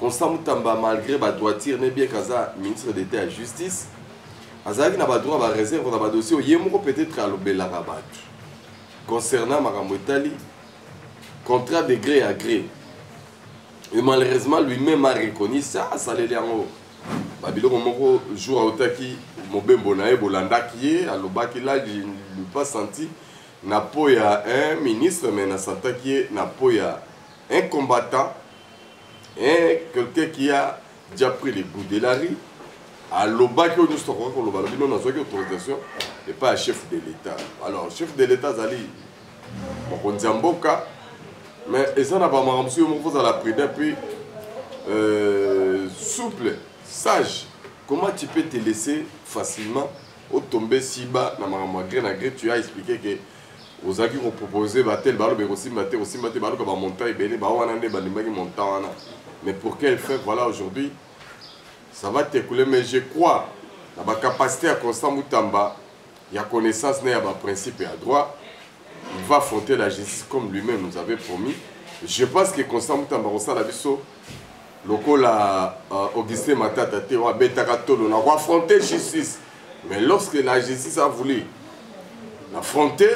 Constant Moutamba, malgré ba droiture, n'est bien qu'Aza, ministre d'État à justice, Azaki n'a pas droit à réserve dans le dossier, il y a peut-être à l'obéla rabat. Concernant Maramotali, contrat de gré à gré. Et malheureusement, lui-même a reconnu ça, ça l'est en haut. Babylon Moko joue à Otaki, Mobembo Nae, Bolandaki, à l'Obaki, là, je ne l'ai pas senti. Napoya un ministre, mais na senti Napoya un combattant, quelqu'un qui a déjà pris les bouts de la rue. À l'Obaki, nous avons autorisation et pas un chef de l'État. Alors, chef de l'État, Zali, Mokonzamboka, mais ça n'a pas marqué, on a la prudence, puis souple, sage. Comment tu peux te laisser facilement au tomber si bas dans ma gré, tu as expliqué que aux acquis ont proposé tel ballon, mais aussi ballon comme montagne, mais pour qu'elle fait, voilà, aujourd'hui, ça va t'écouler, mais je crois dans ma capacité à Constant Moutamba, il y a connaissance, il y a principe et à droit. Il va affronter la justice comme lui-même nous avait promis. Je pense que Constant Moutamba, on a vu ça, Augustin Matata, on a affronté la justice. Mais lorsque la justice a voulu l'affronter,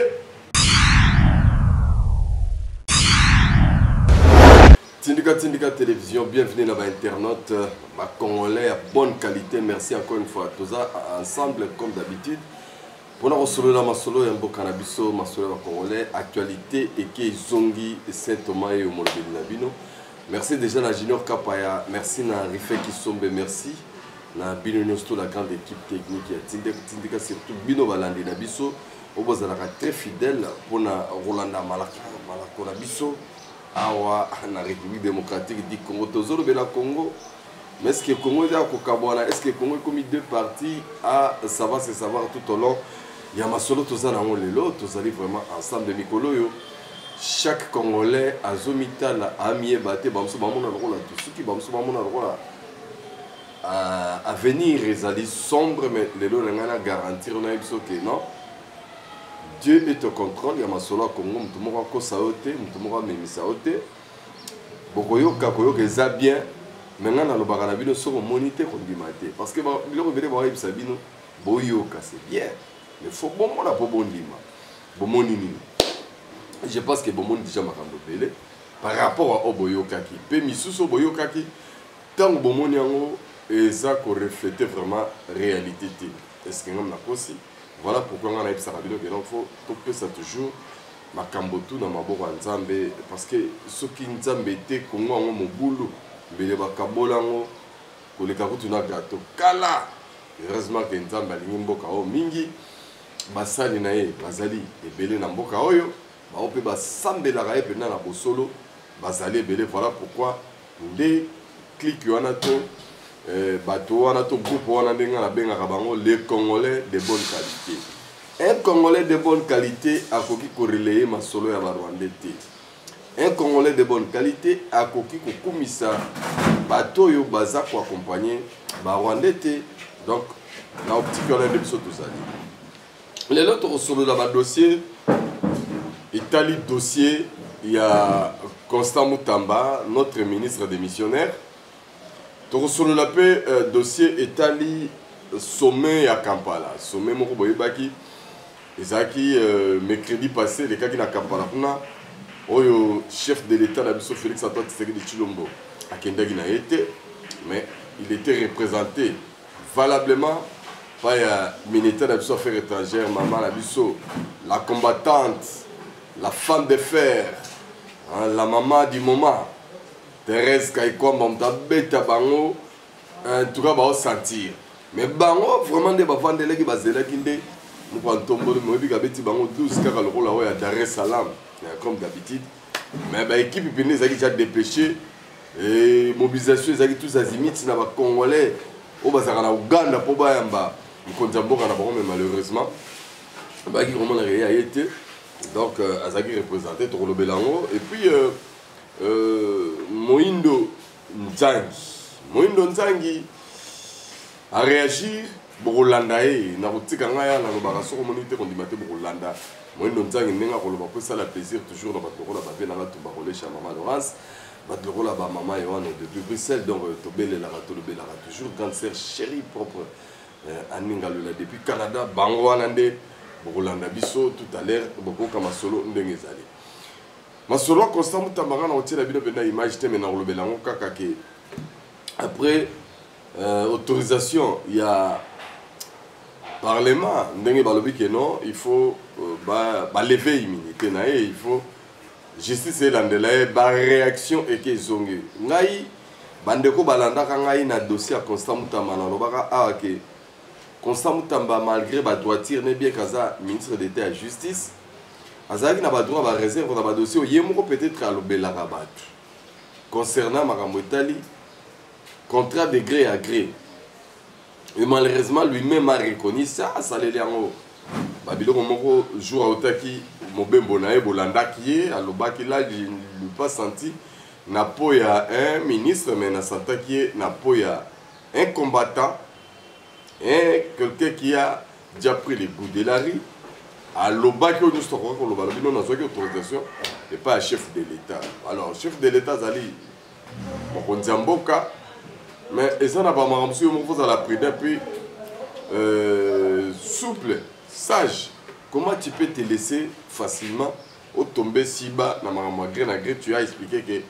Tindika Télévision, bienvenue dans l'internaute, ma Congolais à bonne qualité, merci encore une fois. Tous ensemble comme d'habitude. Pour nous solo la masolo et un beau cannabis, masolo la Congolais, actualité et qui zongi Saint-Thomas et au Nabino. Merci déjà à Junior Kapaya, merci à Rifé Kisombe, merci à Bino Nosto, la grande équipe technique, Tindika surtout Bino Balandi Nabiso, au beau très fidèle pour Rolanda Malako Nabiso. Awa na République démocratique du Congo, Tozolo de la Congo. Mais est-ce que le Congo est à Kokabwana? Est-ce que le Congo est comme deux parties à savoir se savoir tout au long? Il y a ma solo Tozana Lelo, Tozali vraiment ensemble de Mikolo. Chaque Congolais a Zomita la Amie Bate, Bamso Bamona Rola, tout ce qui Bamso Bamona Rola à venir, ils allaient sombre, mais les lots n'ont garantir que non. Dieu est au contrôle, il y a ma solo Congo, Moutoumora Kosaote, Moutoumora Memisaote. Bokoyo Kakoyo Keza bien, maintenant dans le Baranabino, sur le moniteur qu'on dit maté. Parce que le revenu va être Sabino, Boyo c'est bien. Mais il faut bon mon apo bon lima. Bon mon nini. Je pense que bon mon déjà m'a rembobélé par rapport à Oboyo Kaki. Pe misuso Boyo Kaki, tant que bon mon yango, et ça qu'on reflète vraiment réalité. Est-ce que nous avons aussi? Voilà pourquoi on a eu ça. Il faut que ça toujours ma kambotu dans ma boca nzambe parce que ce qui nzambe était Congo en mon boulot, mais les bakabolango, que les kakutu na gato kala. Heureusement que nzambe alingi mboka o mingi, basali nae bazali ebele na mboka oyo, ba ope basambe la rae pena na bosolo, bazali ebele. Voilà pourquoi les clics wana to bateau wana to groupe wana ndenga na benga kabango les Congolais de bonne qualité. Un Congolais de bonne qualité a koki ko relayer masolo ya Rwandais te. Un Congolais de bonne qualité a koki ko kumisa bateau yo baza ko accompagner ba Rwandais te. Donc na optique on a de biso tout ça. Les autres solo la dossier Italie dossier, il y a Constant Moutamba, notre ministre démissionnaire. Sur le paix, dossier Italie sommet à Kampala. Sommet Moko Boyebaki. Ezaki, mercredi passé, les cas qui na Kampala. Le chef de l'État, Félix Antoine Tshisekedi Tshilombo, à Kendagi n'a été, mais il était représenté valablement par le ministère des Affaires étrangères, Maman Labisso, la combattante, la femme de fer, hein, la maman du moment. Thérèse Kaikomba mtabeta bango en tout cas va sentir mais bango vraiment des bavandele qui bazela kinde nous quand tomber moi bi kabeti bango 12 kaka le rôle à Dar es Salaam comme d'habitude mais ba équipe pene zaki déjà dépêché et mobilisation zaki tous azimuts na ba congolais au bazaka na Uganda po ba yamba konzamboka na bango mais malheureusement ba qui vraiment la été donc azaki représenté to belango et puis Moindo Nzangi a réagi pour Rolanda et na kotika ngaya na lobaka soko monite ko ndimate pour Rolanda. Moindo Nzangi nenga ko loba ko ça la plaisir toujours dans bato la babe na la tumba relé chez maman Laurence Badlorola ba maman Yohane depuis Bruxelles donc tobele la toujours grande sœur chérie propre aninga lola depuis Canada bango wana nde bokolanda biso tout à l'heure bokoka masolo ndenge ezali masolo Constant Mutamba na otiela bino bena image te mena kolobela ngo kaka ke après autorisation il y a parlement ndenge balobi ke non il faut lever immunité na il faut justice elandela ye baréaction eke ezongi ngai bandeko balandaka ngai na dossier ya Constant Mutamba nalobaka awa ke Constant Mutamba malgré badroitire ne bien kaza ministre d'état ya justice azalaki na badroit baréserve na badossier ye moko peut-être alobelaka bato concernant makambo etali contrat de gré à gré et malheureusement lui-même a reconnu ça asaleli yango babiloko moko jour aotaki mobembo na ye bolandaki ye alobaki là je n'ai pas senti na po ya un ministre mais na sentaki ye na po ya un combattant et quelqu'un qui a déjà pris les bouts de la rue alobaki oyo nyonso tokoka koloba lobi no nazwaki autorisation et pas à chef de l'état alors chef de l'état azali mokonzi ya mboka mais eza na bamakambo soki yo moko ozala prudent puis souple sage. Comment tu peux te laisser facilement au tomber si bas dans ma gré na gré? Tu as expliqué que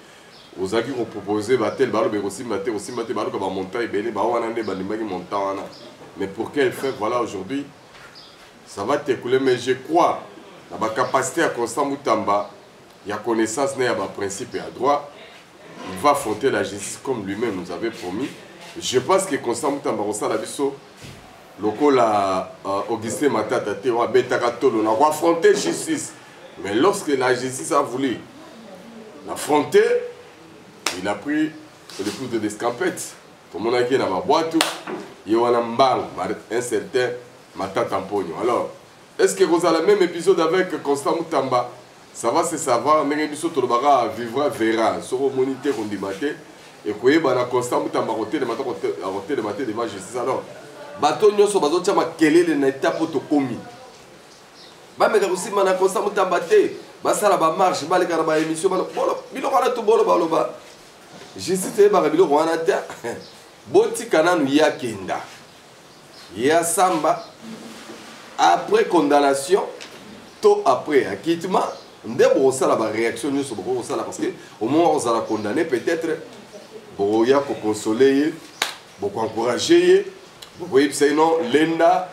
aux amis ont proposé batel balo be aussi maté balo que ba montagne belé ba wana ne ba limaki montagne. Mais pour quel fait voilà aujourd'hui ça va t'écouler mais je crois dans ma capacité à Constant Mutamba il y a connaissance né à ba principe et à droit il va affronter la justice comme lui-même nous avait promis. Je pense que Constant Mutamba rosa la biso lokola Augustin Matata te wa betaka tolo na affronter justice mais lorsque la justice a voulu l'affronter il a pris le coup de l'escampette comme on a dit dans ma boîte il y a un certain Matata Mpogno. Alors est-ce que vous avez le même épisode avec Constant Mutamba? Ça va se savoir ndenge biso tolobaka vivra verra soko moniteur on dit maté et koyeba na Constant Mutamba roté de maté devant justice. Alors bato nyonso bazotia makelele na étape tokomi bameka kosima na Constant Mutamba te basala bamarche baleka na baémission biloko wana to bolo baloba justice eyebaka biloko wana te botika nanu ya kenda ya samba après condamnation to après acquittement nde bokosala baréaction nyonso bokosala parce que au moment où ozala condamné peut-être bokoya koconsoler ye bokoencourager ye bokoyi bisa ino lenda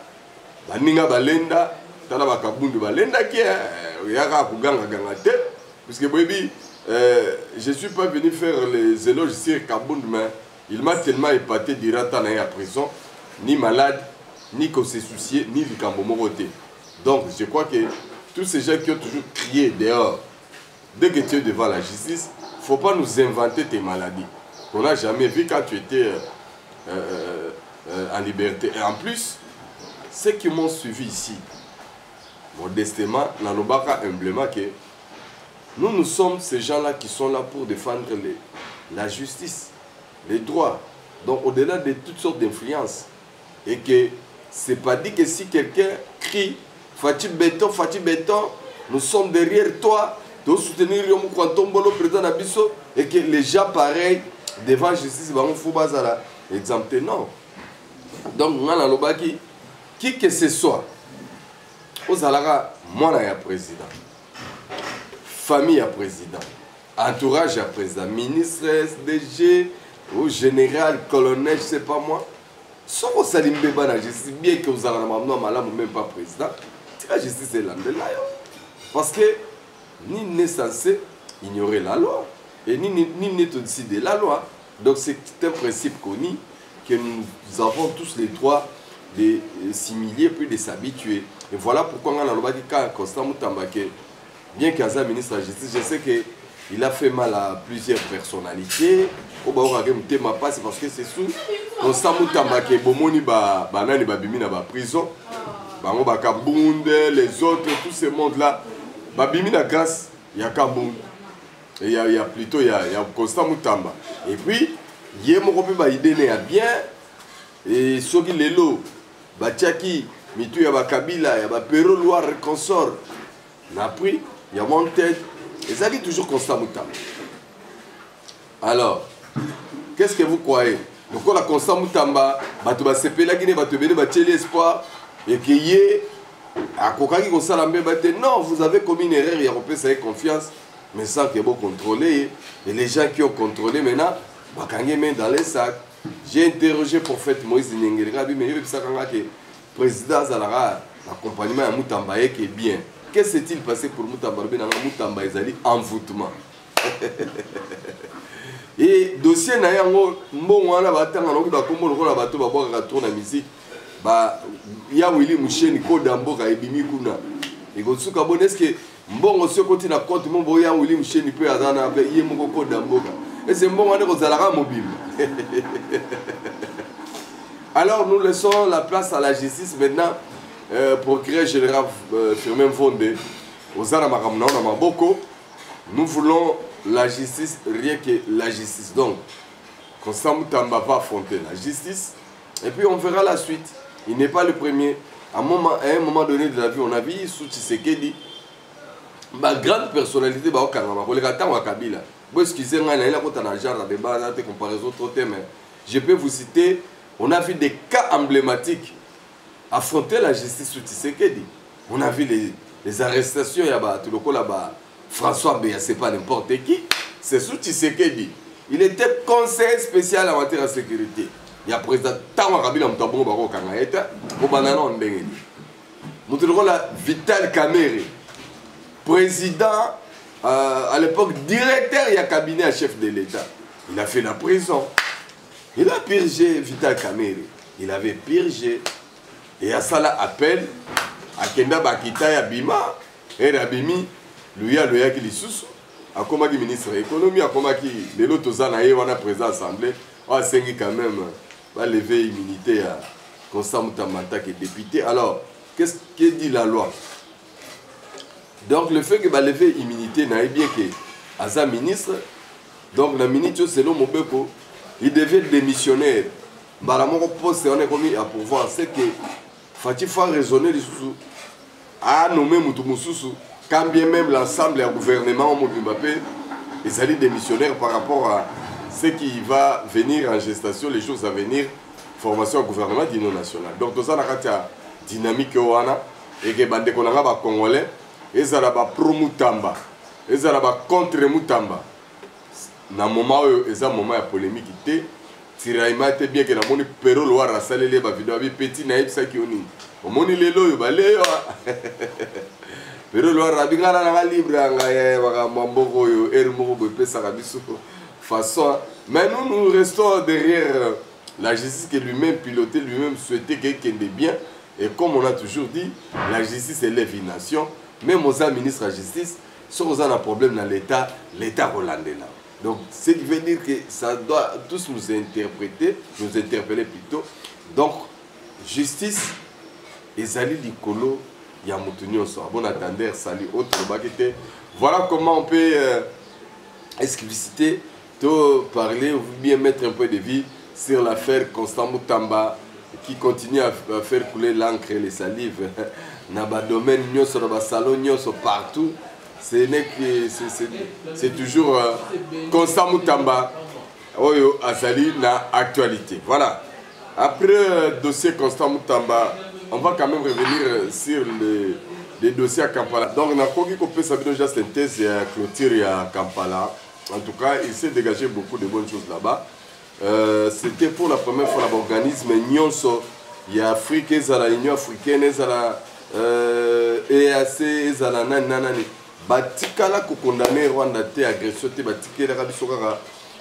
baninga balenda tala bakabundu balenda ki yaka koganga te puisque boyebi je suis pas venu faire les éloges sur Kabundu mais il m'a tellement épaté dirata na ya prison ni malade ni qu'on se soucier ni likambo moko te. Donc je crois que tous ces gens qui ont toujours crié dehors dès que tu es devant la justice faut pas nous inventer tes maladies qu'on n'a jamais vu quand tu étais en liberté. Et en plus, ceux qui m'ont suivi ici, modestement, nanobaka humblement que nous sommes ces gens-là qui sont là pour défendre la justice, les droits. Donc au-delà de toutes sortes d'influences. Et que c'est pas dit que si quelqu'un crie Fati Béton, nous sommes derrière toi, de soutenir Yomu Kwantombolo, président Nabiso, et que les gens pareils devant la justice vont faire bazala. Exempté, non. Donc, qui que ce soit, aux alara, moi, il y a président, famille à président, entourage à président, ministre, SDG, ou général, colonel, je ne sais pas moi. Si vous savez la justice, bien que vous avez même pas président, la justice est là. Parce que ni n'est censé ignorer la loi, et ni n'est au-dessus de la loi. Donc c'est un principe connu que nous avons tous les droits de s'humilier puis de s'habituer. Et voilà pourquoi on a dit quand Constant Mutamba, bien qu'il soit ministre de la Justice, je sais qu'il a fait mal à plusieurs personnalités. C'est parce que c'est sous Constant Mutamba qui est bomoni banani babimi na ba prison. Bango bakabunde les autres tout ce monde là babimi na grâce il y a Kabunde. Et il y a plutôt il y a Constant Mutamba. Et puis il y a mon peu idée né bien et soki lelo batiaki mitu ya bakabila ya ba Pero Loire consort n'a pris il y a mon tête et ça dit toujours Constant Mutamba. Alors, qu'est-ce que vous croyez? Donc on a Constant Moutamba, bato ba sepela qui ne bato bene ba tieli espoir et que yé a kokaki ko sala mbe bate non, vous avez commis une erreur, il y a repé ça confiance mais sans que vous contrôler et les gens qui ont contrôlé maintenant ba kangé main dans les sacs. J'ai interrogé prophète Moïse Nengelera mais il ça kanga que président Zalara l'accompagnement à Moutamba est bien. Qu'est-ce qui s'est-il passé pour Moutamba? Moutamba ezali envoûtement. Et dossier na yango mbongo wana batanga noki bakombo lokola bato babwaka tour na musique ba ya Willy Musheni ko damboka ebimi kuna ekosuka bon est-ce que mbongo sio koti na compte mbongo ya Willy Musheni pe azana pe ye moko ko damboka et c'est mbongo ane ko zalaka mobile. Alors nous laissons la place à la justice maintenant. Procureur général Firmin Fondé aux Anamakamna na maboko. Nous voulons la justice, rien que la justice. Donc, Constant Moutamba va affronter la justice. Et puis on verra la suite. Il n'est pas le premier. À un moment donné de la vie, on a vu sous Tshisekedi, ma grande personnalité, je peux vous citer, on a vu des cas emblématiques affronter la justice sous Tshisekedi. On a vu les arrestations, il y a tout le coup là-bas. François Béa, c'est pas n'importe qui, c'est sous Tshisekedi. Il était conseiller spécial en matière de sécurité. Il y a président Tawa Kabila Moutabongo Baro Kangaeta, au banana en Bengeli. Moutoula Vital Kamere, président à l'époque directeur et cabinet à chef de l'État. Il a fait la prison. Il a purgé Vital Kamere. Il avait purgé. Et à ça là appel à Kenda Bakita Yabima et Rabimi. Lui a qui lisusu akoma qui ministre de l'économie akoma qui les autres zanaé on a président assemblée on a quand même va lever immunité à Constant Moutamba qui est député. Alors qu'est-ce que dit la loi? Donc le fait que va lever immunité n'a bien que Aza ministre donc la ministre selon Mobeko il devait démissionnaire balamoko poste on est commis à pouvoir c'est que faut raisonner les sous à nommer Moutumususu. Quand bien même l'ensemble du gouvernement au Mbappé, ils allaient démissionnaire par rapport à ce qui va venir en gestation, les choses à venir, formation au gouvernement d'union nationale. Donc, tout ça, il y a dynamique et que les Congolais, ils sont pro-Moutamba, ils sont contre-Moutamba. Dans le moment où ils ont un moment de polémique, Tiraïma était bien que la monnaie Péro Loire a salé les vidéos avec petit naïf ça qui est au monde il est là, Pero lo rabingana na libre ngaye wakamboko yo ermo bo pesa kabiso façon mais nous restons derrière la justice qui lui-même piloté lui-même souhaitait quelqu'un de bien et comme on a toujours dit la justice élève une nation même aux ministres de la justice si on a un problème dans l'état hollandais là donc ce qui veut dire que ça doit tous nous interpeller plutôt donc justice ezali likolo. Il y a bon attendeur, salut, autre baguette. Voilà comment on peut expliciter, parler ou bien mettre un peu de vie sur l'affaire Constant Moutamba qui continue à faire couler l'encre et les salives. Dans le domaine, dans le salon, partout. C'est toujours Constant Moutamba. Oyo Azali na actualité. Voilà. Après le dossier Constant Moutamba, on va quand même revenir sur les dossiers à Kampala. Donc, on a déjà synthèse et clôture à Kampala. En tout cas, il s'est dégagé beaucoup de bonnes choses là-bas. C'était pour la première fois l'organisme Nyonso. Il y a Afrique, il y a l'Union africaine, il y a EAC, il y a la Nanani. Batikala ko condamné Rwanda té agression té batikela kabisokaka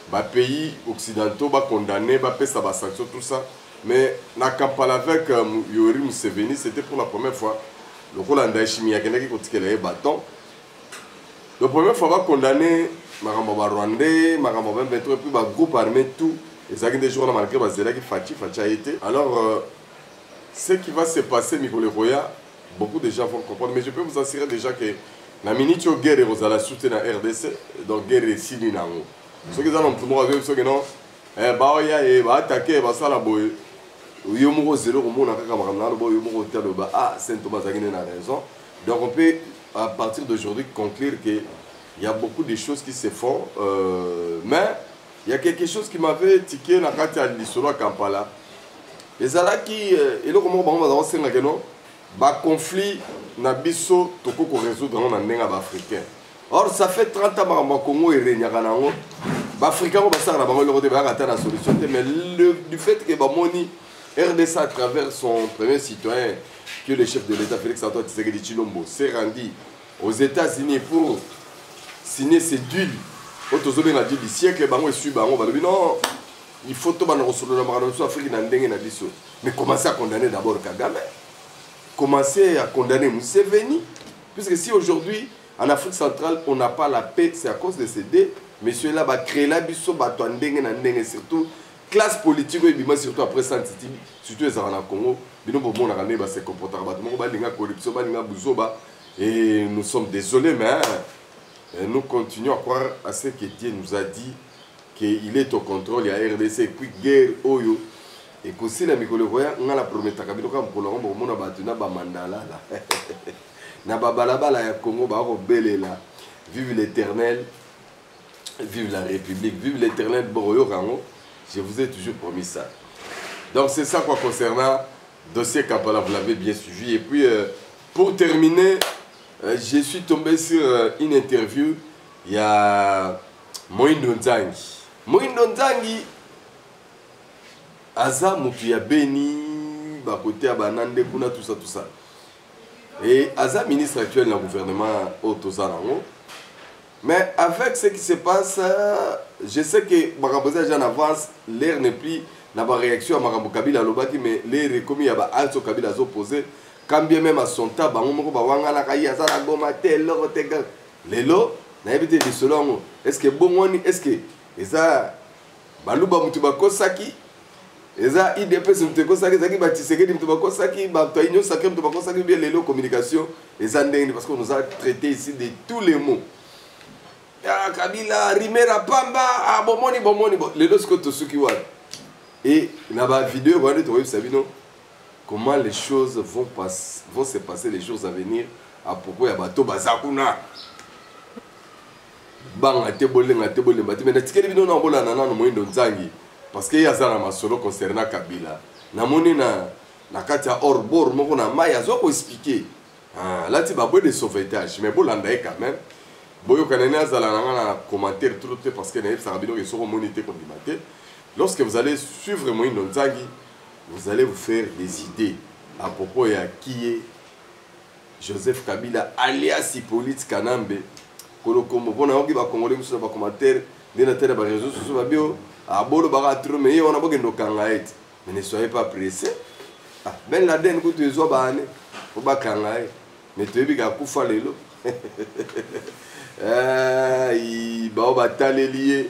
ba pays occidentaux ba condamné ba pesa ba sanction tout ça. Mais na Kampala avec Yoweri Museveni, c'était pour la première fois. Le Rwanda chimia qui kotikela e bâton. La première fois va condamner Maramba Rwandais, Maramba 23 puis ba groupe armé tout. Et ça qui des jours on a marqué ba zela qui Fachi a été. Alors ce qui va se passer Mikole Roya, beaucoup de gens vont comprendre mais je peux vous assurer déjà que la minute où guerre est la soutien à RDC, donc guerre est signée dans l'eau. Ce qui est dans le monde, c'est que non, il va attaquer, il va s'alaboyer. Il y a un zéro au monde, il y a ah, Saint-Thomas a raison. Donc on peut, à partir d'aujourd'hui, conclure qu'il y a beaucoup de choses qui se font, mais il y a quelque chose qui m'avait tiqué dans la carte de Kampala. Et ça là qui et là comment on va dans non ba conflit na biso toko ko résoudre dans ndenga ba africain. Or ça fait 30 ans que Congo est régné kanango. Ba africain ba ça na bango le côté ba ata na solution mais du fait que ba moni RDC à travers son premier citoyen que le chef de l'État Félix Antoine Tshisekedi Tshilombo s'est rendu aux États-Unis pour signer ces deals. Autozobé na dit du siècle bango et su bango ba non. Il faut tout le monde Afrique mais commencer à condamner d'abord Kagame. Commencer à condamner Museveni. Puisque si aujourd'hui, en Afrique centrale, on n'a pas la paix, c'est à cause de ces deux. Messieurs là, créer la biso, surtout classe politique, surtout après ça, surtout les Arana Congo, et nous sommes désolés, mais nous continuons à croire à ce que Dieu nous a dit. Qu'il est au contrôle, il y a RDC, et puis guerre, oyo. Et que si la Mikolo Roya, on a la promesse à Kabilo, comme pour le moment, on a battu na mandala là. Na babalaba la Congo, ba rebelle là. Vive l'Éternel, vive la République, vive l'Éternel, Boroyo Rango. Je vous ai toujours promis ça. Donc c'est ça quoi concernant dossier Kampala, vous l'avez bien suivi. Et puis pour terminer, je suis tombé sur une interview. Il y a Moïndo Nzangi. Moïndo Nzangi, Aza Moukia Beni, Bakote Abanande, Kuna, tout ça. Et Aza, ministre actuel dans le gouvernement Otozarango. Mais avec ce qui se passe, je sais que Maramboza en avance, l'air n'est plus dans la réaction à Marambo Kabila Lobaki, mais l'air est commis à Alto Kabila opposé. Quand bien même à son tas, Bango Bawanga Kaya, Zara Goma, tel, Lelo, n'avait été selon. Est-ce que bon, est-ce que Eza Baluba Mutubako Saki, Eza IDPS Mutubako Saki, Zaki Batisegedi Mutubako Saki, Bataïno Saki Mutubako Saki, bien les communication, Eza Ndeng, parce qu'on nous a traité ici de tous les mots. Kabila, Rimera Pamba, Bomoni, les deux scouts Tosukiwa. Et dans la vidéo, vous savez comment les choses vont se passer, les choses à venir, à propos de Bato Bazakuna. Bang ate bolé mais natikeli bino na bola nana no Moïndo Nzangi parce que ya zana masolo concernant Kabila na moni na kati ya orbor moko na maya zo ko expliquer là ti ba boy de sauvetage mais bolanda quand même boyo kanene azala na commentaire tout parce que na ça bino ke soko monité comme dimaté lorsque vous allez suivre Moïndo Nzangi vous allez vous faire des idées à propos de qui est Joseph Kabila alias Hippolyte Kanambe. Kolokombo pona oki ba congolais musu ba commentaire ndena tele ba réseaux sociaux ba bio a bolo ba trop mais on a pas kendo kanga et mais ne soyez pas pressés. Ben Laden ko tu zo ba ne ko ba kanga et mais tu bi ka kufa lelo i ba talelier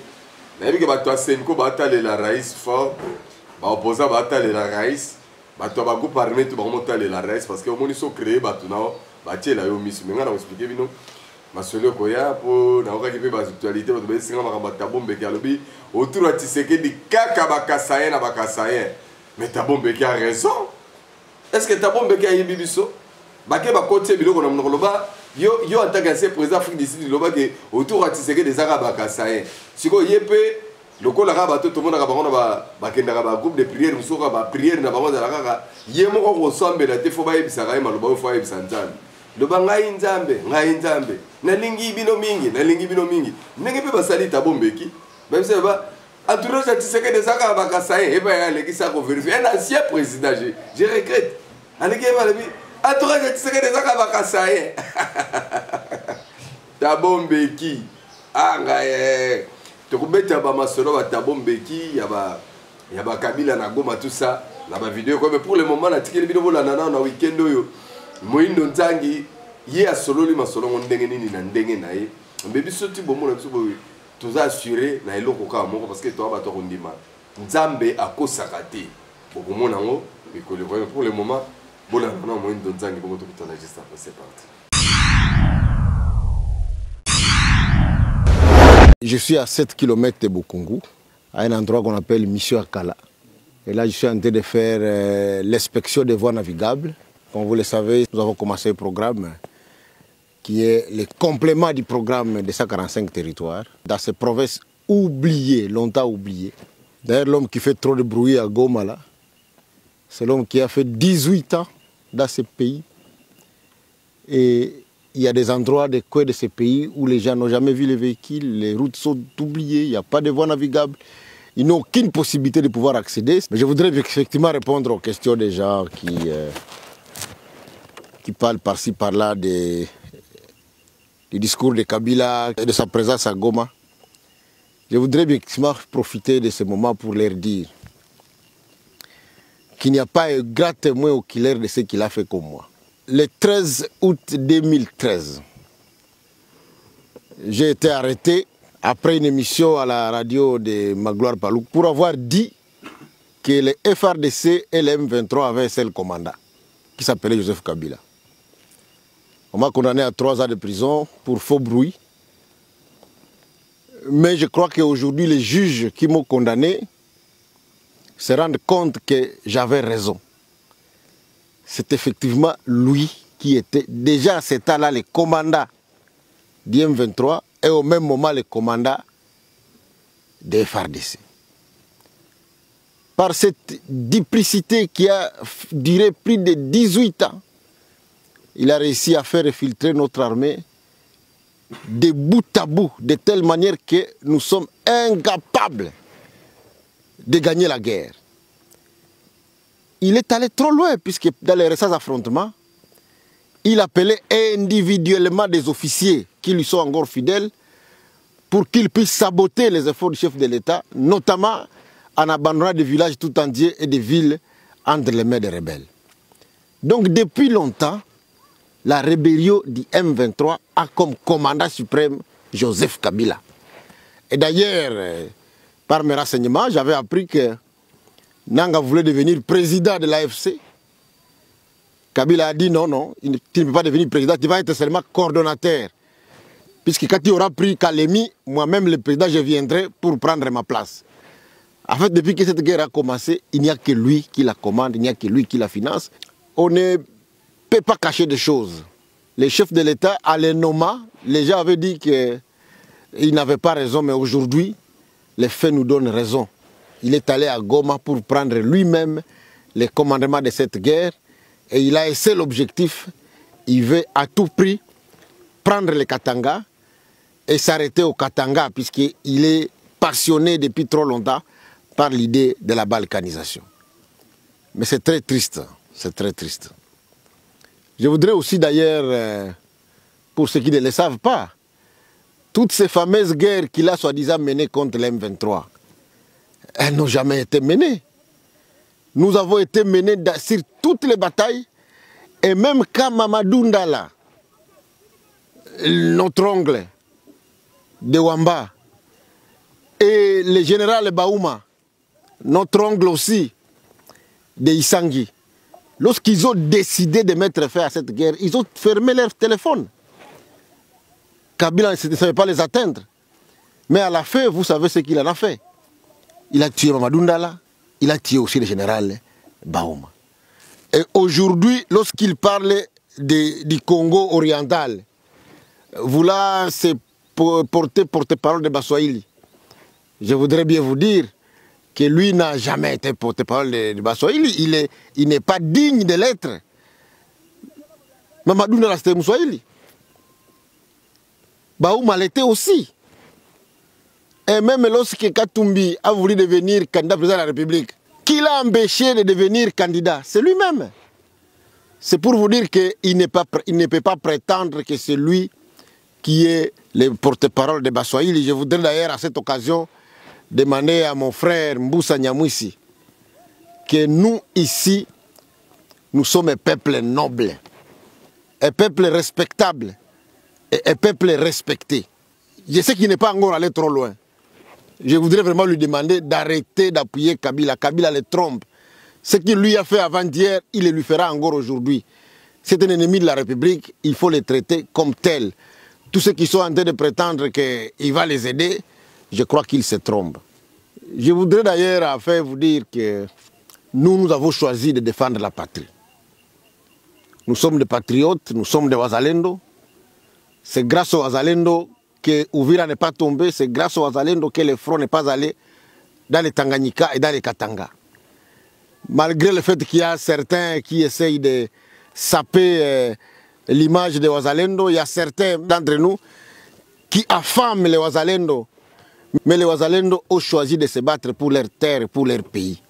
na bi ke ba to sen ko ba talela raïs fort ba opposa ba talela raïs ba to ba ko parmi to ba mo talela raïs parce que au moni so créé ba to na ba tiela yo misu mais ngana expliquer bino Masolo Koya pour na okaki pe ba actualité ba be singa makamba Tabombe ki alobi autour de Tshisekedi kaka bakasaye na bakasaye mais Tabombe ki a raison. Est-ce que Tabombe ki a yebi biso ba ke ba kote biloko na monoko loba yo en tant qu'ancien président Afrique du Sud loba ke autour de Tshisekedi zaka bakasaye siko yepe lokola ka bato to mona ka bango na ba kenda ka ba groupe de prière musoka ba prière na bango za la kaka yemo ko kosambela te fo ba yebisa ka maloba fo yebisa nzambe loba ngai nzambe nalingi bino mingi ndenge pe basali Tabombe ki même ça ba entourage de Tshisekedi zaka bakasaye et ba ya lekisa ko vérifier un ancien président je regrette aleki ba lebi entourage de Tshisekedi zaka bakasaye Tabombe ki ngai to kubeta ba masolo ba Tabombe ki ya ba Kabila na Goma tout ça na ba vidéo quoi mais pour le moment na tikeli bino bolana na weekend oyo Moïndo Nzangi ye a solo li masolo ndenge nini na ndenge na ye mbebi soti bomo na biso boye toza assuré na eloko ka moko parce que to ba to ndima Nzambe akosaka te bokomona ngo mikolo ko pour le moment bolana na Moïndo Nzangi bongo to kitana juste après c'est parti. Je suis à 7 km de Bukungu à un endroit qu'on appelle Mission Akala et là je suis en train de faire l'inspection des voies navigables. Comme vous le savez, nous avons commencé un programme qui est le complément du programme des 145 territoires. Dans ces provinces oublié, longtemps oublié. D'ailleurs, l'homme qui fait trop de bruit à Goma, là, c'est l'homme qui a fait 18 ans dans ce pays. Et il y a des endroits, des coins de ce pays où les gens n'ont jamais vu les véhicules, les routes sont oubliées, il n'y a pas de voies navigables. Ils n'ont aucune possibilité de pouvoir accéder. Mais je voudrais effectivement répondre aux questions des gens qui parlent par-ci, par-là du discours de Kabila et de sa présence à Goma. Je voudrais effectivement profiter de ce moment pour leur dire qu'il n'y a pas un grand témoin oculaire de ce qu'il a fait comme moi. Le 13 août 2013, j'ai été arrêté après une émission à la radio de Magloire Palouk pour avoir dit que le FRDC et le M23 avaient un seul commandant qui s'appelait Joseph Kabila. On m'a condamné à 3 ans de prison pour faux bruit. Mais je crois qu'aujourd'hui, les juges qui m'ont condamné se rendent compte que j'avais raison. C'est effectivement lui qui était déjà à cet temps-là le commandant du M23 et au même moment le commandant des FARDC. Par cette duplicité qui a duré plus de 18 ans, il a réussi à faire filtrer notre armée de bout à bout, de telle manière que nous sommes incapables de gagner la guerre. Il est allé trop loin, puisque dans les récents affrontements, il appelait individuellement des officiers qui lui sont encore fidèles pour qu'ils puissent saboter les efforts du chef de l'État, notamment en abandonnant des villages tout entiers et des villes entre les mains des rebelles. Donc depuis longtemps, la rébellion du M23 a comme commandant suprême Joseph Kabila. Et d'ailleurs, par mes renseignements, j'avais appris que Nanga voulait devenir président de l'AFC. Kabila a dit non, tu ne peux pas devenir président, tu vas être seulement coordonnateur. Puisque quand tu auras pris Kalemi, moi-même le président, je viendrai pour prendre ma place. En fait, depuis que cette guerre a commencé, il n'y a que lui qui la commande, il n'y a que lui qui la finance. On ne peut pas cacher des choses. Les chefs de l'État, à l'ENOMA, les gens avaient dit qu'ils n'avaient pas raison, mais aujourd'hui, les faits nous donnent raison. Il est allé à Goma pour prendre lui-même le commandement de cette guerre et il a essayé l'objectif. Il veut à tout prix prendre le Katanga et s'arrêter au Katanga puisqu'il est passionné depuis trop longtemps par l'idée de la balkanisation. Mais c'est très triste, c'est très triste. Je voudrais aussi d'ailleurs, pour ceux qui ne le savent pas, toutes ces fameuses guerres qu'il a soi-disant menées contre l'M23, elles n'ont jamais été menées. Nous avons été menés sur toutes les batailles, et même quand Mamadou Ndala, notre oncle de Wamba, et le général Baouma, notre ongle aussi de Isangi, lorsqu'ils ont décidé de mettre fin à cette guerre, ils ont fermé leur téléphone. Kabila ne savait pas les atteindre. Mais à la fin, vous savez ce qu'il en a fait. Il a tué Mamadou Ndala, il a tué aussi le général Baouma. Et aujourd'hui, lorsqu'il parle du Congo oriental, vouloir se porte-parole de Baswahili, je voudrais bien vous dire que lui n'a jamais été porte-parole de Baswahili. Il n'est pas digne de l'être. Mamadou Ndala, c'était Mousswahili. Baouma l'était aussi. Et même lorsque Katumbi a voulu devenir candidat président de la République, qui l'a empêché de devenir candidat? C'est lui-même. C'est pour vous dire qu'il ne peut pas prétendre que c'est lui qui est le porte-parole de Baswahili. Je voudrais d'ailleurs à cette occasion demander à mon frère Mboussa Nyamwisi que nous ici, nous sommes un peuple noble, un peuple respectable et un peuple respecté. Je sais qu'il n'est pas encore allé trop loin. Je voudrais vraiment lui demander d'arrêter d'appuyer Kabila. Kabila le trompe. Ce qu'il lui a fait avant-hier, il le lui fera encore aujourd'hui. C'est un ennemi de la République, il faut le traiter comme tel. Tous ceux qui sont en train de prétendre qu'il va les aider, je crois qu'ils se trompent. Je voudrais d'ailleurs vous dire que nous avons choisi de défendre la patrie. Nous sommes des patriotes, nous sommes des Wazalendo. C'est grâce aux Wazalendo que Uvira n'est pas tombé, c'est grâce aux Wazalendo que le front n'est pas allé dans les Tanganyika et dans les Katanga. Malgré le fait qu'il y a certains qui essayent de saper l'image des Wazalendo, il y a certains d'entre nous qui affament les Wazalendo. Mais les Wazalendo ont choisi de se battre pour leur terre, pour leur pays.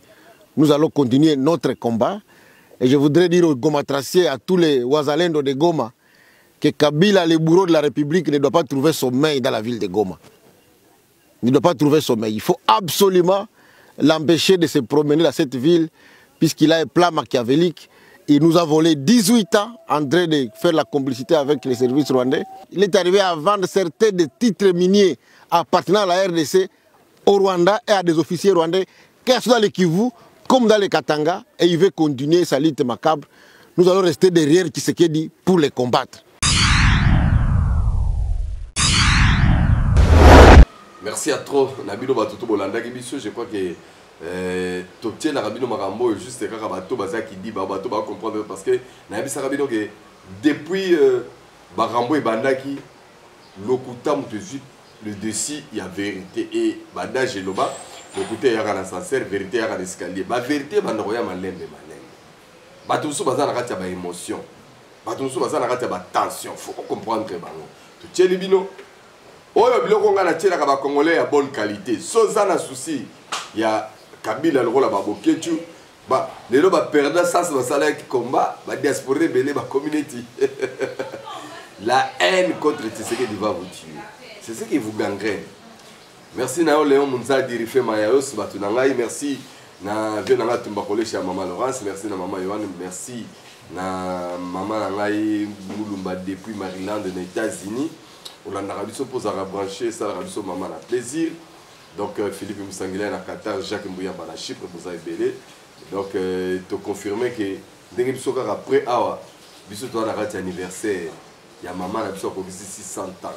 Nous allons continuer notre combat. Et je voudrais dire aux Gomatraciers, à tous les Wazalendo de Goma, que Kabila, le bourreau de la République, ne doit pas trouver sommeil dans la ville de Goma. Il ne doit pas trouver sommeil. Il faut absolument l'empêcher de se promener dans cette ville, puisqu'il a un plan machiavélique. Il nous a volé 18 ans en train de faire la complicité avec les services rwandais. Il est arrivé à vendre certains des titres miniers appartenant à la RDC au Rwanda et à des officiers rwandais, que ce soit dans le Kivu comme dans les Katanga, et il veut continuer sa lutte macabre. Nous allons rester derrière Tshisekedi pour les combattre. Merci à trop. Nabino Batoto Bolanda Gibiso, je crois que Totier la Rabino Marambo juste quand Bato Baza qui dit Bato va comprendre parce que Nabisa Rabino que depuis Barambo et Bandaki, l'Okuta le dessus, il y a vérité et Banda Geloba, l'Okuta il y a un ascenseur, vérité il y a un escalier. La vérité, Bandoya Malembe. Batoso Baza n'a pas d'émotion. Batoso Baza n'a pas de tension. Il faut comprendre que Totier Libino. Oyo biloko nga na tiela ka ba congolais ya bonne qualité. Soza na souci ya Kabila lokola ba boketu ba lelo ba perdre ça ba sala ki combat ba diaspora belé ba community. La haine contre Tshisekedi va vous tuer. C'est ce qui vous gangrène. Merci na Léon Munza Dirife Mayos batu na ngai, merci na vieux na Tumba Collège ya maman Laurence, merci na maman Yohan, merci na maman na ngai Mulumba depuis Maryland aux États-Unis. On a pose à brancher, ça a maman a plaisir. Donc Philippe Moussangila à Qatar, Jacques Mbouya à Chypre, vous avez belé. Donc te confirmer que dès que vous après awa, biso toi la rate anniversaire, il y a maman a biso ko 600 ans.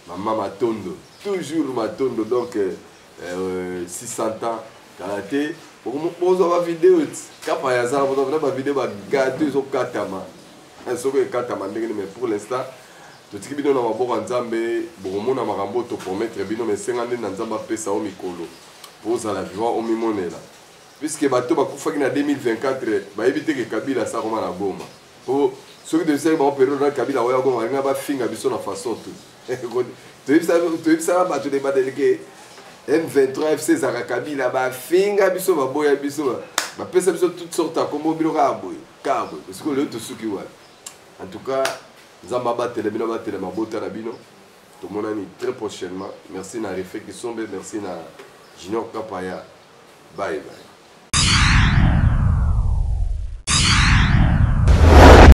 Maman Matondo, toujours Matondo donc 600 ans karaté. Pour avoir vidéo, capa ya za, pour avoir vidéo ba gâteau zo katama. Eso ko katama ndenge mais pour l'instant tout ce qui est dans ma boîte Nzambe, beaucoup de marambo to promettre bino mais 50 ans Nzamba pesa au mikolo pour ça la vivre au mimone là. Puisque bateau ba kufa ki na 2024 ba éviter que Kabila sa koma na goma. Pour ceux qui devaient ba période na Kabila oya goma nga ba finga biso na façon tout. Tu ça ba to débat que M23 FC Zara Kabila ba finga biso ba boya biso ba pesa biso toutes sortes comme bino ka boy. Ka boy parce que le to suki wa. En tout cas Zamba batele bino batele mabota na bino. Tout mon ami très prochainement. Merci na Refé qui sombe, merci na Junior Kapaya. Bye bye.